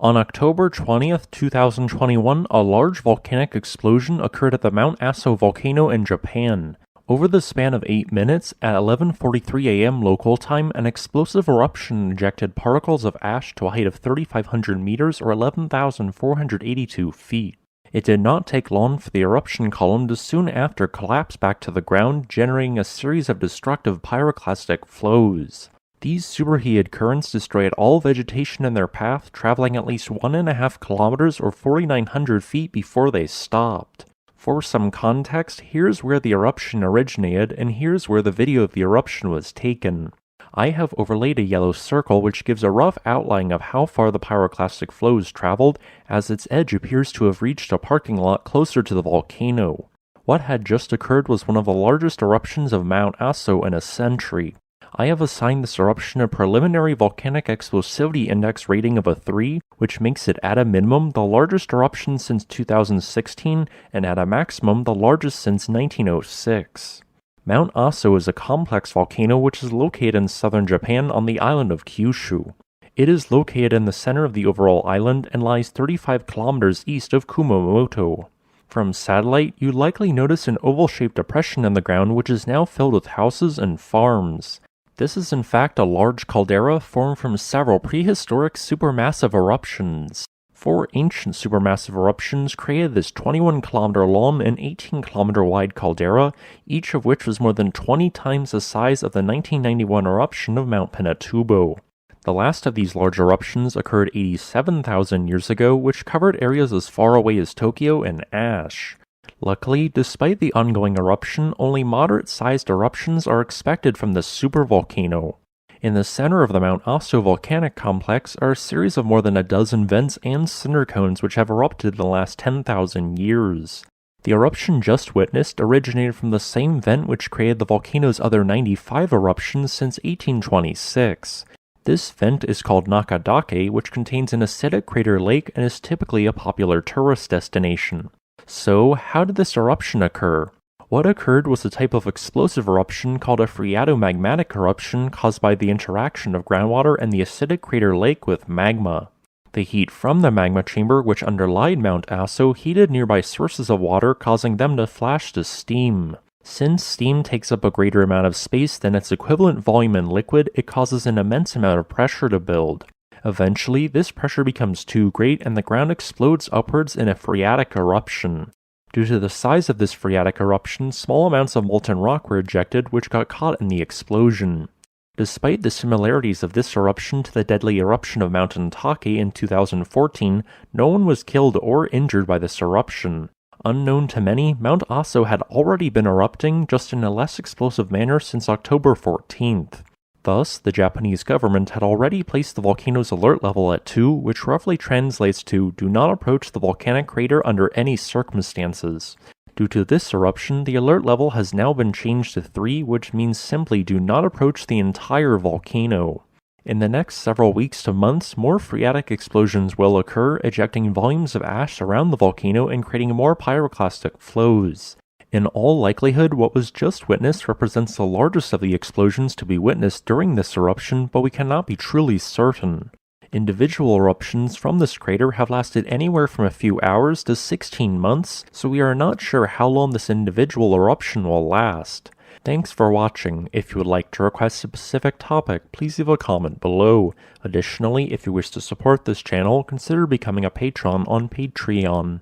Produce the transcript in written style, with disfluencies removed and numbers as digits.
On October 20th, 2021, a large volcanic explosion occurred at the Mount Aso volcano in Japan. Over the span of 8 minutes, at 11:43 a.m. local time, an explosive eruption injected particles of ash to a height of 3,500 meters or 11,482 feet. It did not take long for the eruption column to soon after collapse back to the ground, generating a series of destructive pyroclastic flows. These superheated currents destroyed all vegetation in their path, traveling at least 1.5 kilometers or 4,900 feet before they stopped. For some context, here's where the eruption originated, and here's where the video of the eruption was taken. I have overlaid a yellow circle which gives a rough outline of how far the pyroclastic flows traveled, as its edge appears to have reached a parking lot closer to the volcano. What had just occurred was one of the largest eruptions of Mount Aso in a century. I have assigned this eruption a preliminary volcanic explosivity index rating of a 3, which makes it at a minimum the largest eruption since 2016 and at a maximum the largest since 1906. Mount Aso is a complex volcano which is located in southern Japan on the island of Kyushu. It is located in the center of the overall island and lies 35 kilometers east of Kumamoto. From satellite, you likely notice an oval-shaped depression in the ground which is now filled with houses and farms. This is in fact a large caldera formed from several prehistoric supermassive eruptions. 4 ancient supermassive eruptions created this 21-kilometer long and 18-kilometer wide caldera, each of which was more than 20 times the size of the 1991 eruption of Mount Pinatubo. The last of these large eruptions occurred 87,000 years ago, which covered areas as far away as Tokyo and ash. Luckily, despite the ongoing eruption, only moderate-sized eruptions are expected from this supervolcano. In the center of the Mount Aso volcanic complex are a series of more than a dozen vents and cinder cones which have erupted in the last 10,000 years. The eruption just witnessed originated from the same vent which created the volcano's other 95 eruptions since 1826. This vent is called Nakadake, which contains an acidic crater lake and is typically a popular tourist destination. So, how did this eruption occur? What occurred was a type of explosive eruption called a phreatomagmatic eruption caused by the interaction of groundwater and the acidic crater lake with magma. The heat from the magma chamber which underlied Mount Aso heated nearby sources of water, causing them to flash to steam. Since steam takes up a greater amount of space than its equivalent volume in liquid, it causes an immense amount of pressure to build. Eventually, this pressure becomes too great and the ground explodes upwards in a phreatic eruption. Due to the size of this phreatic eruption, small amounts of molten rock were ejected which got caught in the explosion. Despite the similarities of this eruption to the deadly eruption of Mount Take in 2014, no one was killed or injured by this eruption. Unknown to many, Mount Aso had already been erupting, just in a less explosive manner, since October 14th. Thus, the Japanese government had already placed the volcano's alert level at 2, which roughly translates to "do not approach the volcanic crater under any circumstances." Due to this eruption, the alert level has now been changed to 3, which means simply do not approach the entire volcano. In the next several weeks to months, more phreatic explosions will occur, ejecting volumes of ash around the volcano and creating more pyroclastic flows. In all likelihood, what was just witnessed represents the largest of the explosions to be witnessed during this eruption, but we cannot be truly certain. Individual eruptions from this crater have lasted anywhere from a few hours to 16 months, so we are not sure how long this individual eruption will last. Thanks for watching. If you would like to request a specific topic, please leave a comment below. Additionally, if you wish to support this channel, consider becoming a patron on Patreon.